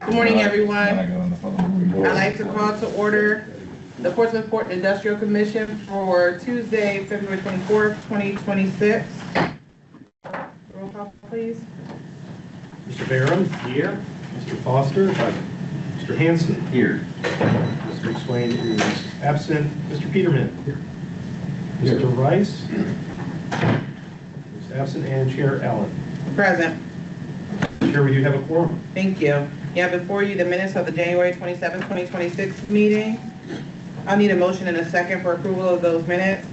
Good morning, everyone. I'd like to call to order the Portsmouth Port Industrial Commission for Tuesday, February 24th, 2026. Roll call, please. Mr. Barham? Here. Mr. Foster? Mr. Hanson? Here. Mr. Swain is absent. Mr. Peterman? Here. Mr. Rice? Is absent, and Chair Allen. Present. Chair, we do have a quorum. Thank you. You have before you the minutes of the January 27th, 2026 meeting. I'll need a motion and a second for approval of those minutes.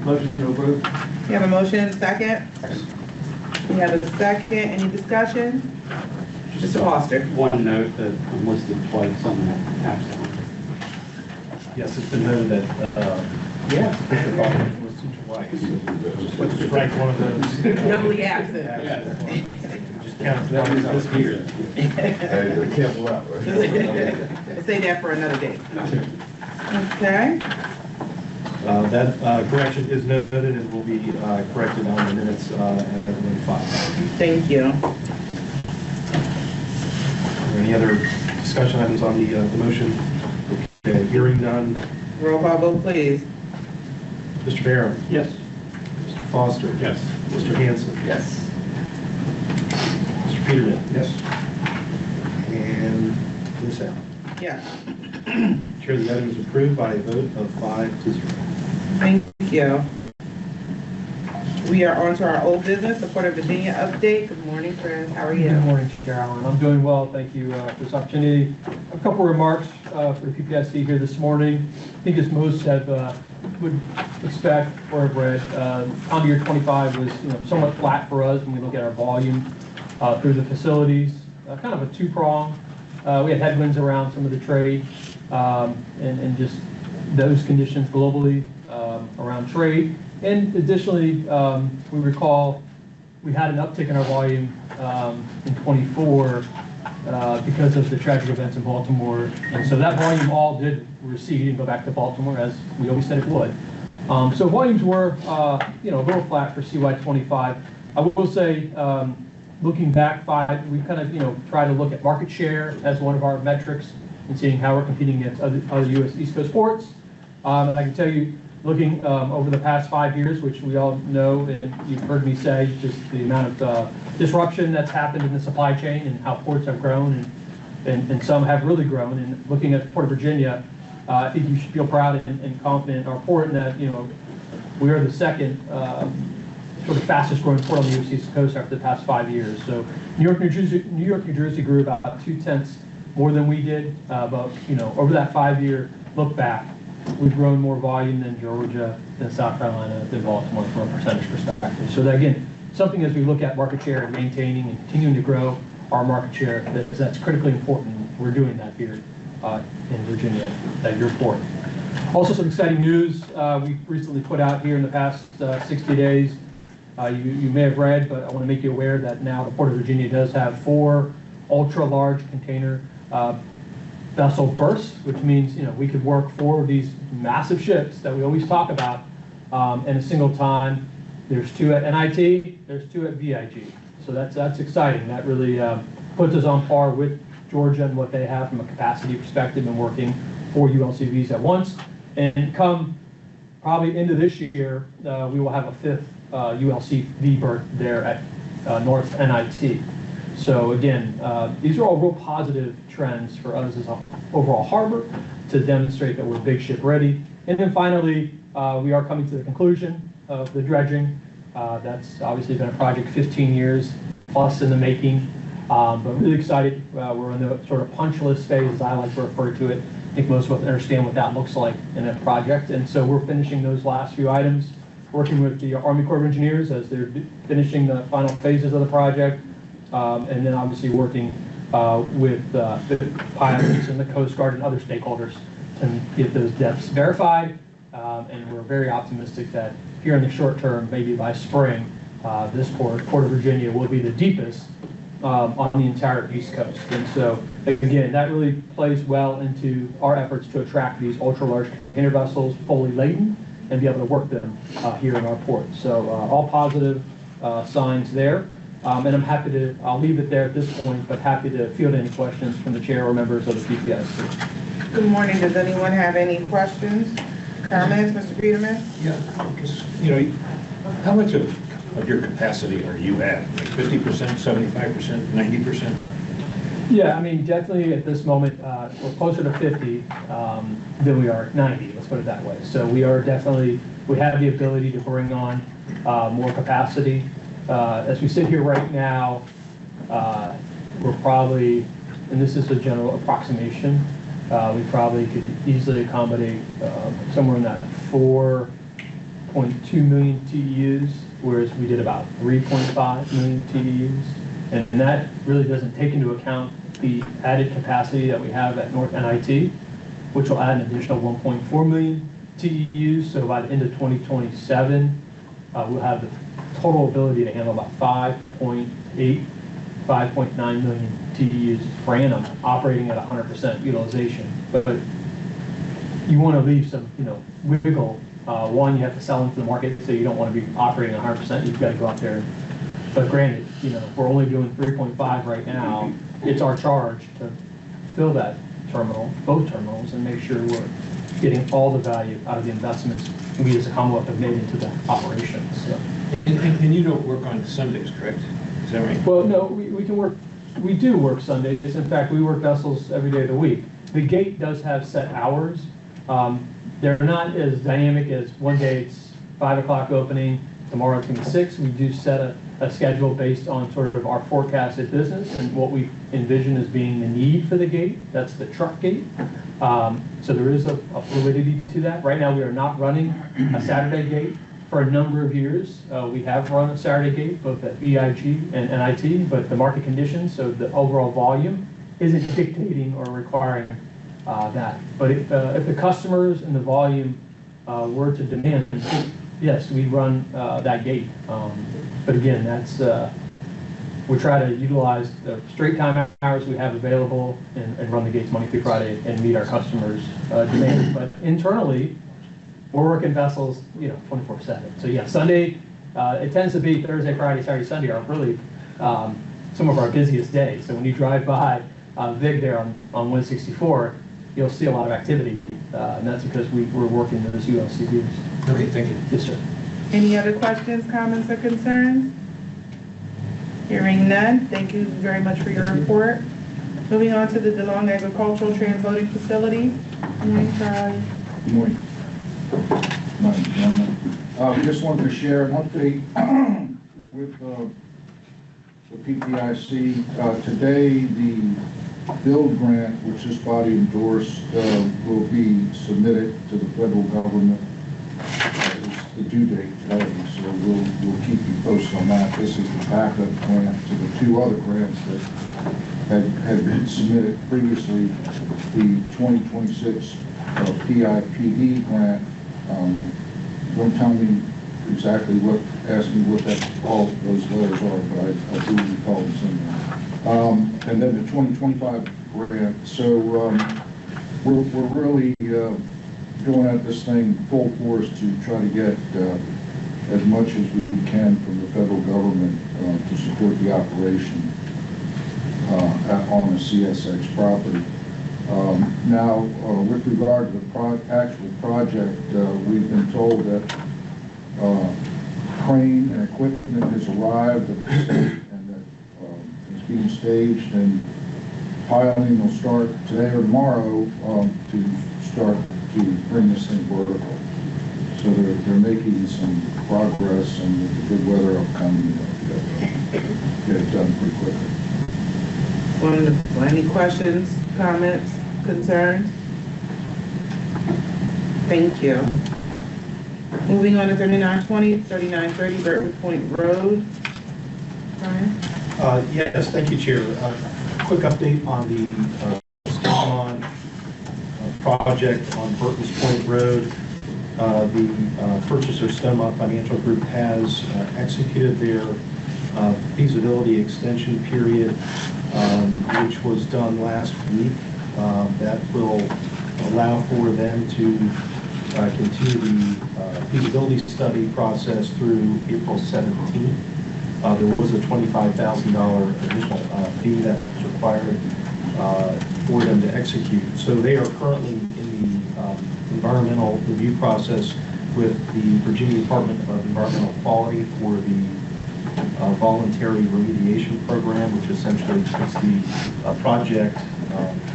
Motion to approve. You have a motion and a second? You have a second. Any discussion? Mr. Foster. One note that I'm listed twice on the absent. Yes, it's been noted that, Mr. Foster was listed twice. Let's just write one of those. Doubly absent. Just count that as this here. Careful out, right? Say that for another day. Okay. That correction is noted and will be corrected on the minutes at the file. Thank you. Are there any other discussion items on the motion? Okay, hearing none. Roll call vote, please. Mr. Barham? Yes. Mr. Foster? Yes. Mr. Hanson? Yes. Mr. Peterman? Yes. And Ms. Allen? Yes. Chair, the item is approved by a vote of 5-0. Thank you. We are on to our old business, the Port of Virginia update. Good morning, Chris. How are you? Good morning, Chair Allen. I'm doing well. Thank you for this opportunity. A couple remarks for the people I see here this morning. I think as most would expect or have read, calendar year 25 was somewhat flat for us when we look at our volume through the facilities. Kind of a two-prong. We had headwinds around some of the trade and just those conditions globally around trade. And additionally, we recall we had an uptick in our volume in 24 because of the tragic events in Baltimore. And so that volume all did recede and go back to Baltimore, as we always said it would. So volumes were, a little flat for CY25. I will say, looking back we kind of, try to look at market share as one of our metrics and seeing how we're competing against other U.S. East Coast ports. I can tell you, looking over the past 5 years, which we all know, and you've heard me say, just the amount of disruption that's happened in the supply chain and how ports have grown and some have really grown. And looking at the Port of Virginia, I think you should feel proud and confident in our port in that, we are the second sort of fastest growing port on the U.S. East Coast after the past 5 years. So New York, New Jersey grew about 0.2 more than we did, but over that 5-year look back, we've grown more volume than Georgia, than South Carolina, than Baltimore from a percentage perspective. So that, again, something as we look at market share and maintaining and continuing to grow our market share, that's critically important. We're doing that here in Virginia at your port. Also, some exciting news we recently put out here in the past 60 days. You may have read, but I want to make you aware that now the Port of Virginia does have 4 ultra-large container vessel berths, which means we could work 4 of these massive ships that we always talk about in a single time. There's 2 at NIT, there's 2 at VIG. So that's exciting. That really puts us on par with Georgia and what they have from a capacity perspective and working 4 ULCVs at once. And come probably into this year, we will have a 5th ULCV berth there at North NIT. So again, these are all real positive trends for us as an overall harbor to demonstrate that we're big ship ready. And then finally, we are coming to the conclusion of the dredging. That's obviously been a project 15 years plus in the making, but really excited. We're in the sort of punch list phase, as I like to refer to it. I think most of us understand what that looks like in a project. And so we're finishing those last few items, working with the Army Corps of Engineers as they're finishing the final phases of the project. And then obviously working with the pilots and the Coast Guard and other stakeholders to get those depths verified. And we're very optimistic that here in the short term, maybe by spring, this Port of Virginia will be the deepest on the entire East Coast. And so, again, that really plays well into our efforts to attract these ultra-large container vessels fully laden and be able to work them here in our port. So all positive signs there. And I'll leave it there at this point, but happy to field any questions from the chair or members of the PPIC. Good morning. Does anyone have any questions, comments, Mr. Peterman? Yeah, because, how much of your capacity are you at? Like 50%, 75%, 90%? Yeah, I mean, definitely at this moment, we're closer to 50 than we are 90, let's put it that way. So we have the ability to bring on more capacity. As we sit here right now, we're probably, and this is a general approximation, we probably could easily accommodate somewhere in that 4.2 million TEUs, whereas we did about 3.5 million TEUs. And that really doesn't take into account the added capacity that we have at North NIT, which will add an additional 1.4 million TEUs. So by the end of 2027, we'll have the total ability to handle about 5.9 million TEUs per annum, operating at 100% utilization. But you want to leave some, wiggle. One, you have to sell into the market, so you don't want to be operating 100%. You've got to go out there. But granted, we're only doing 3.5 right now. It's our charge to fill that terminal, both terminals, and make sure we're getting all the value out of the investments we as a Commonwealth have made into the operations. So. And you don't work on Sundays, correct? Is that right? Well, no, we do work Sundays. In fact, we work vessels every day of the week. The gate does have set hours. They're not as dynamic as one day it's 5 o'clock opening, tomorrow it's going to be 6. We do set a schedule based on sort of our forecasted business and what we envision as being the need for the gate. That's the truck gate. So there is a fluidity to that. Right now, we are not running a Saturday gate. For a number of years, we have run a Saturday gate, both at EIG and NIT, but the market conditions, so the overall volume, isn't dictating or requiring that. But if the customers and the volume were to demand, yes, we run that gate. But again, that's we try to utilize the straight time hours we have available and run the gates Monday through Friday and meet our customers' demands. But internally, we're working vessels, 24/7. So yeah, Sunday, it tends to be Thursday, Friday, Saturday, Sunday are really some of our busiest days. So when you drive by VIG there on 164, you'll see a lot of activity, and that's because we're working those ULCDs. Okay, thank you. Yes, sir. Any other questions, comments, or concerns? Hearing none, thank you very much for your report. Moving on to the DeLong Agricultural Transloading Facility. Good morning, Charlie. Good morning. Morning, gentlemen. We just wanted to share an update with the PPIC. Today, the build grant, which this body endorsed, will be submitted to the federal government. It's the due date today, so we'll keep you posted on that. This is the backup grant to the 2 other grants that had been submitted previously. The 2026 PIPD grant. Don't tell me exactly ask me what all those letters are, but I do recall them somewhere. And then the 2025 grant. So we're really going at this thing full force to try to get as much as we can from the federal government to support the operation on the CSX property. Now, with regard to the actual project, we've been told that crane and equipment has arrived and that it's being staged, and piling will start today or tomorrow to start to bring this thing vertical. So they're making some progress, and with the good weather upcoming, get it done pretty quickly. Wonderful. Any questions, comments, concerns? Thank you. Moving on to 3920, 3930 Burton Point Road. Brian? Yes, thank you, Chair. Quick update on the project on Burton's Point Road. The purchaser, Stonemont Financial Group, has executed their feasibility extension period, which was done last week. That will allow for them to continue the feasibility study process through April 17th. There was a $25,000 additional fee that was required for them to execute. So they are currently in the environmental review process with the Virginia Department of Environmental Quality for the voluntary remediation program, which essentially puts the project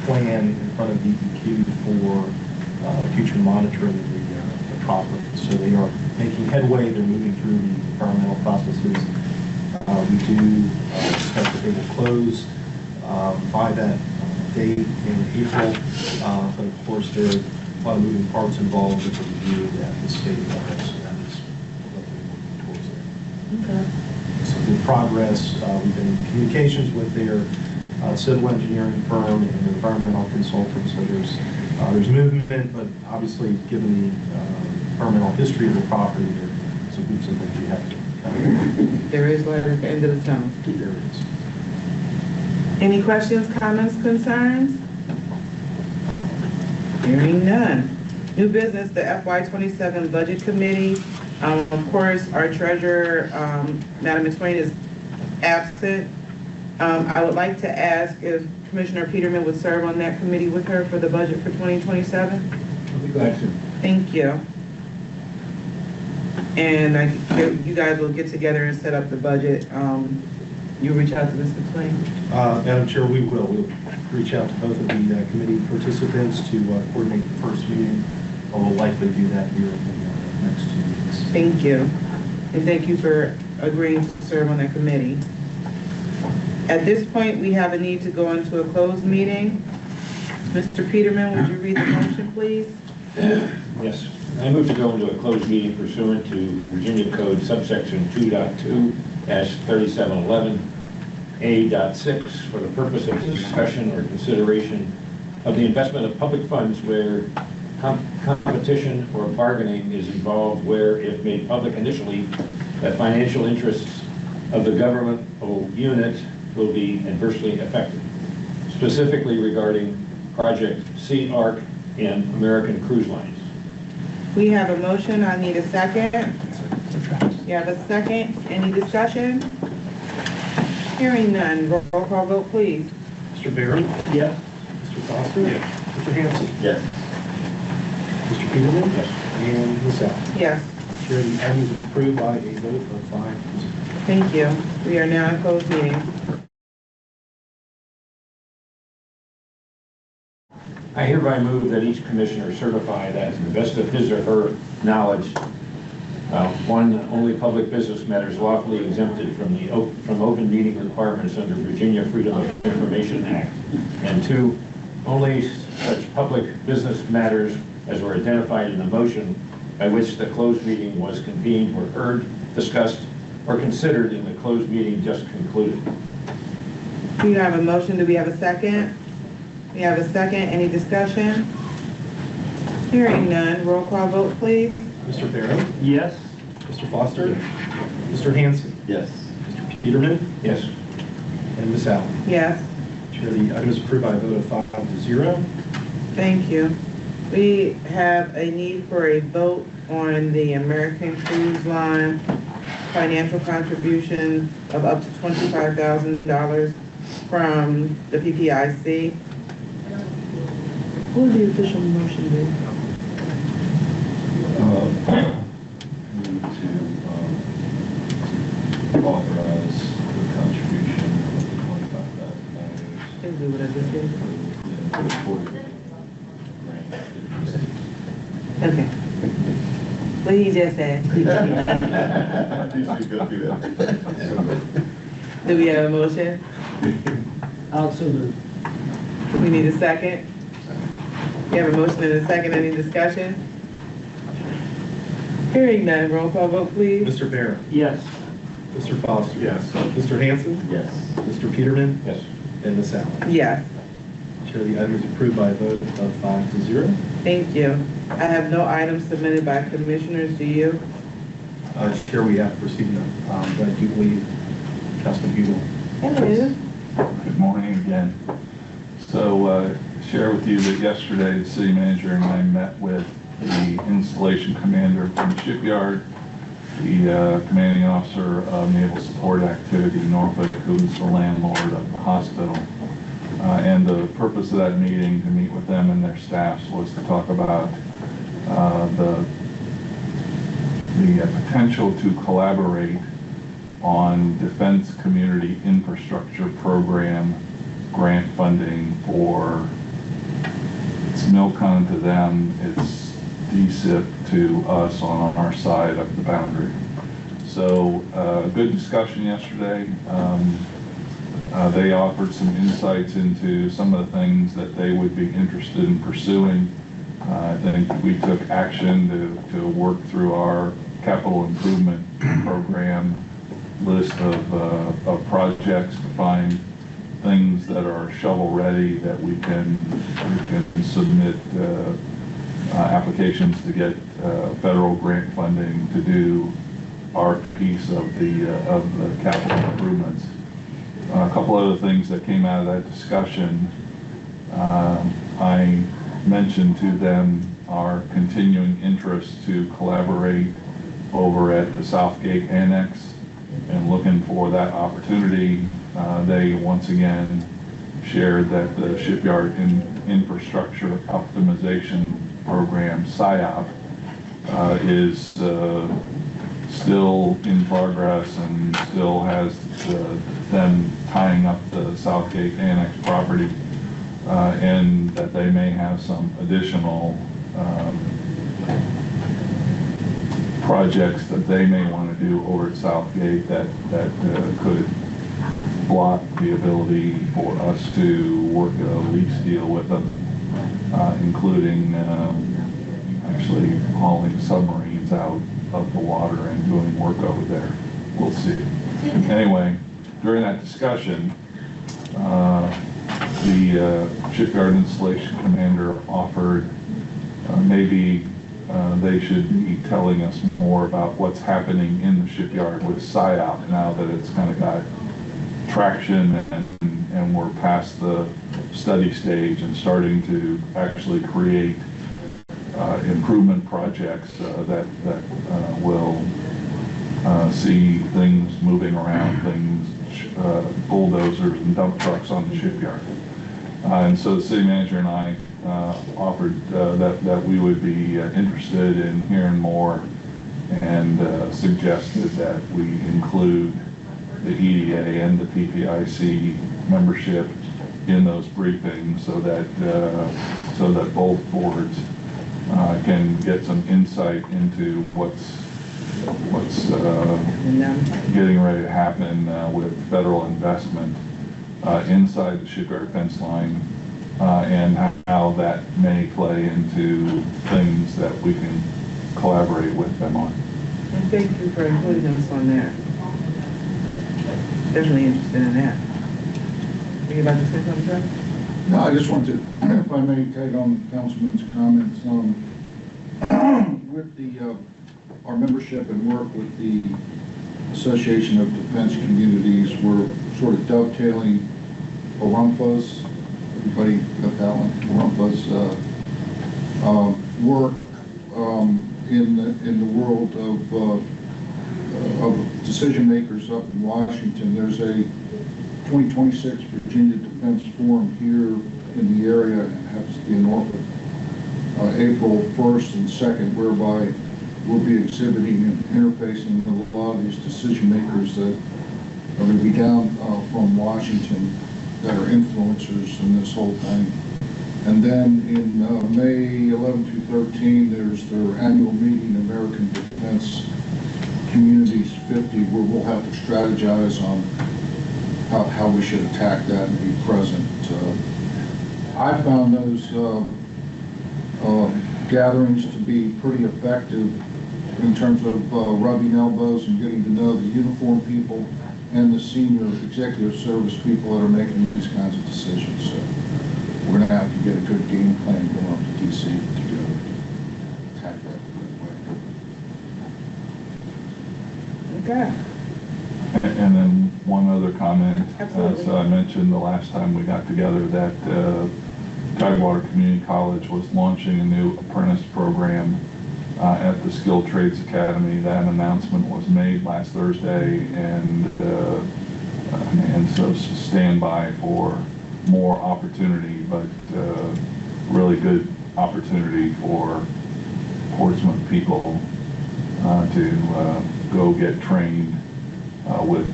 plan in front of DEQ for future monitoring of the property. So they are making headway. They're moving through the environmental processes. We do expect that they will close by that date in April, but of course there are a lot of moving parts involved with the review at the state level, so that is what we're working towards there. Okay. So good progress. We've been in communications with their civil engineering firm and their environmental consultant, so there's movement, but obviously given the environmental history of the property, there's some hoops and things you have to cover. There is light at the end of the tunnel. There it is. Any questions, comments, concerns? Hearing none. New business, the FY27 Budget Committee. Of course, our treasurer, Madam McSwain, is absent. I would like to ask if Commissioner Peterman would serve on that committee with her for the budget for 2027. I'll be glad to. Thank you. And you guys will get together and set up the budget. You reach out to Ms. McSwain? Madam Chair, we will. We'll reach out to both of the committee participants to coordinate the first meeting. We'll likely do that here in the next 2 weeks. Thank you. And thank you for agreeing to serve on that committee. At this point, we have a need to go into a closed meeting. Mr. Peterman, would you read the motion, please? Yes. I move to go into a closed meeting pursuant to Virginia Code subsection 2.2-3711A.6 for the purpose of discussion or consideration of the investment of public funds where competition or bargaining is involved, where, if made public initially, that financial interests of the governmental unit will be adversely affected, specifically regarding Project Sea Arc and American Cruise Lines. We have a motion. I need a second. You have a second. Any discussion? Hearing none. Roll call vote, please. Mr. Barron? Yes. Mr. Foster? Yes. Mr. Hanson? Yes. Mr. Peterman? Yes. And Ms. Allen? Yes. Chair, the item is approved by a vote of 5-0. Thank you. We are now in closed meeting. I hereby move that each commissioner certify that to the best of his or her knowledge, one, only public business matters lawfully exempted from open meeting requirements under Virginia Freedom of Information Act, and two, only such public business matters as were identified in the motion by which the closed meeting was convened were heard, discussed, or considered in the closed meeting just concluded. We have a motion. Do we have a second? We have a second. Any discussion? Hearing none. Roll call vote, please. Mr. Barron? Yes. Mr. Foster? Mr. Hanson? Yes. Mr. Peterman? Yes. And Ms. Allen? Yes. Chair, the item is approved by a vote of 5-0. Thank you. We have a need for a vote on the American Cruise Line financial contribution of up to $25,000 from the PPIC. What would the official motion be? Move to authorize the contribution of the $25,000. Can do what I just did. Okay. What he just said. Do we have a motion? Also move. We need a second. We have a motion and a second. Any discussion? Hearing none. Roll call vote, please. Mr. Barron? Yes. Mr. Foster? Yes. Mr. Hanson? Yes. Mr. Peterman? Yes. And Ms. Allen? Yes. Chair, the item is approved by a vote of 5-0. Thank you. I have no items submitted by commissioners. Do you? Chair, we have received none, but I do believe Councilman Bugle. Hello. Good morning again. So, share with you that yesterday the city manager and I met with the installation commander from the shipyard the commanding officer of Naval Support Activity Norfolk, who's the landlord of the hospital. And the purpose of that meeting, to meet with them and their staffs, was to talk about the potential to collaborate on defense community infrastructure program grant funding for, it's MILCON to them, it's DSIP to us on our side of the boundary. So good discussion yesterday. They offered some insights into some of the things that they would be interested in pursuing. I think we took action to work through our capital improvement program list of projects to find things that are shovel ready that we can submit applications to get federal grant funding to do our piece of the capital improvements. A couple other things that came out of that discussion. I mentioned to them our continuing interest to collaborate over at the Southgate Annex and looking for that opportunity. They once again shared that the Shipyard Infrastructure Optimization Program, SIOP, is still in progress and still has them tying up the Southgate Annex property, and that they may have some additional projects that they may want to do over at Southgate that could block the ability for us to work a lease deal with them, including actually hauling submarines out of the water and doing work over there. We'll see. Anyway, during that discussion, the shipyard installation commander offered maybe they should be telling us more about what's happening in the shipyard with SIOP now that it's kind of got traction and we're past the study stage and starting to actually create improvement projects that will see things moving around, bulldozers and dump trucks on the shipyard. And so the city manager and I offered that we would be interested in hearing more, and suggested that we include the EDA and the PPIC membership in those briefings so that both boards can get some insight into what's getting ready to happen with federal investment inside the shipyard fence line, and how that may play into things that we can collaborate with them on. And thank you for including us on that. Definitely interested in that. Are you about to say something, sir? No, I just wanted to, if I may, tag on Councilman's comments. With our membership and work with the Association of Defense Communities, we're sort of dovetailing ORUMPA's, everybody got that one, ORUMPA's work in the world of decision makers up in Washington. There's a 2026 Virginia Defense Forum here in the area, and happens to be in Norfolk, April 1st and 2nd, whereby we'll be exhibiting and interfacing with a lot of these decision makers that are going to be down from Washington that are influencers in this whole thing. And then in May 11 through 13, there's their annual meeting, American Defense Communities 50, where we'll have to strategize on how we should attack that and be present. I found those gatherings to be pretty effective in terms of rubbing elbows and getting to know the uniformed people and the senior executive service people that are making these kinds of decisions. So we're going to have to get a good game plan going up to DC to attack that. Okay. And then one other comment. Absolutely. So I mentioned the last time we got together that Tidewater Community College was launching a new apprentice program at the Skilled Trades Academy. That announcement was made last Thursday, and so stand by for more opportunity, but really good opportunity for Portsmouth people to go get trained with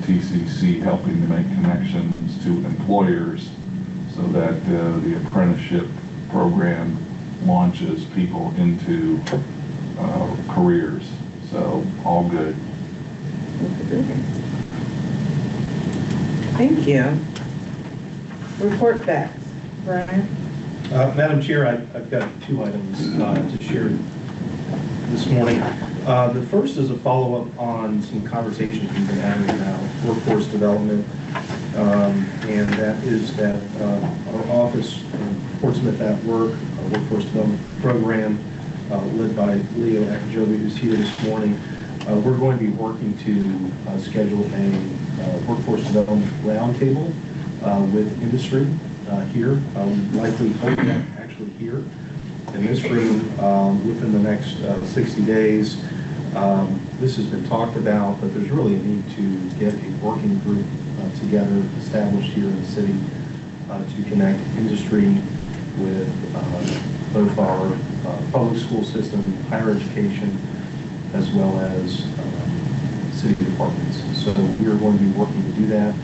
TCC helping to make connections to employers so that the apprenticeship program launches people into careers. So all good. Thank you. Report back, Brian. Madam Chair, I've got 2 items to share this morning. The first is a follow-up on some conversations we've been having about workforce development, and that is that our office, Portsmouth at Work, our workforce development program, led by Leo Akajobi, who's here this morning, we're going to be working to schedule a workforce development roundtable with industry here. We likely hold that actually here in this room within the next 60 days. This has been talked about, but there's really a need to get a working group together, established here in the city, to connect industry with both our public school system, higher education, as well as city departments. So we are going to be working to do that.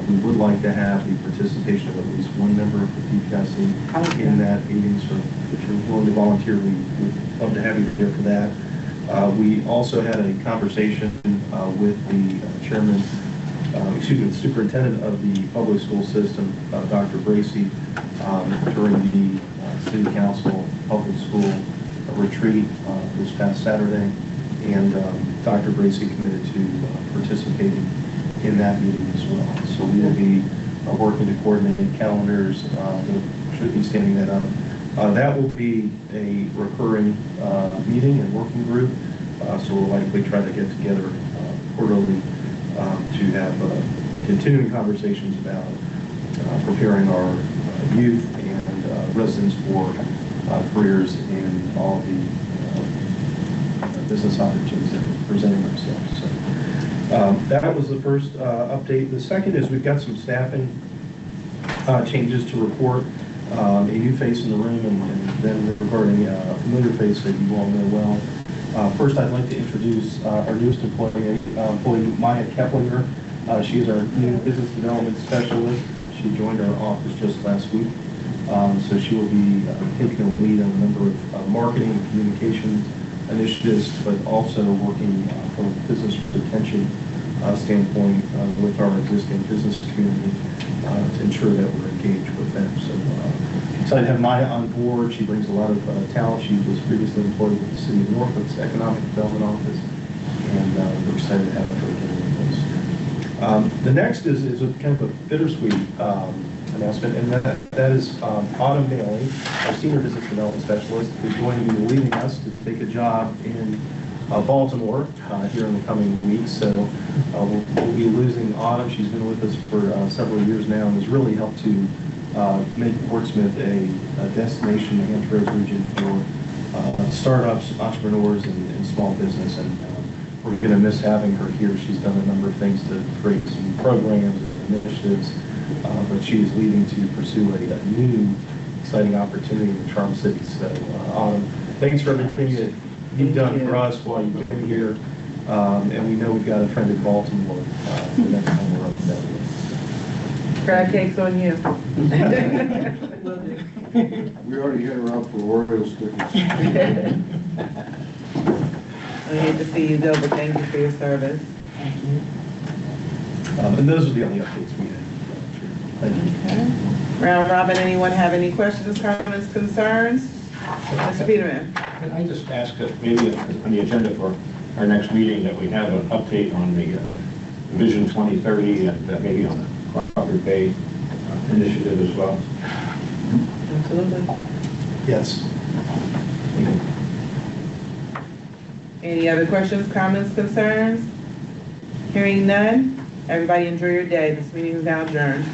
We would like to have the participation of at least one member of the PPIC in that meeting. So if you're willing to volunteer, we'd love to have you there for that. We also had a conversation with the the superintendent of the public school system, Dr. Bracy, during the City Council Public School retreat this past Saturday. And Dr. Bracy committed to participating in that meeting as well. So we will be working to coordinate calendars. We should be standing that up. That will be a recurring meeting and working group. So we'll likely try to get together quarterly to have continuing conversations about preparing our youth and residents for careers in all the business opportunities that are presenting themselves. So that was the first update. The second is we've got some staffing changes to report. A new face in the room, and then regarding a familiar face that you all know well. First, I'd like to introduce our newest employee, Maya Keplinger. She is our new business development specialist. She joined our office just last week. So she will be taking a lead on a number of marketing and communication initiatives, but also working from a business retention standpoint with our existing business community to ensure that we're engaged with them. So excited to have Maya on board. She brings a lot of talent. She was previously employed with the City of Norfolk's Economic Development Office, and we're excited to have her again with us. The next is a kind of a bittersweet announcement, and that is Autumn Bailey, our Senior Business Development Specialist, who's going to be leaving us to take a job in Baltimore here in the coming weeks. So we'll be losing Autumn. She's been with us for several years now and has really helped to make Portsmouth a destination in the Hampshire region for startups, entrepreneurs, and small business. And we're going to miss having her here. She's done a number of things to create some programs and initiatives, but she is leaving to pursue a new, exciting opportunity in the Charm City. So Autumn, thanks for everything that you've done for us while you've been here, and we know we've got a friend in Baltimore the next time we're up there. Crab cakes on you. We already had her out for Orioles tickets. I hate to see you go, but thank you for your service. And those are the only updates we had. Thank you. Okay. Round robin, anyone have any questions, comments, concerns? Mr. Peterman. Can I just ask that maybe on the agenda for our next meeting that we have an update on the Vision 2030 and maybe on the Crawford Bay initiative as well? Absolutely. Yes. Any other questions, comments, concerns? Hearing none, everybody enjoy your day. This meeting is now adjourned.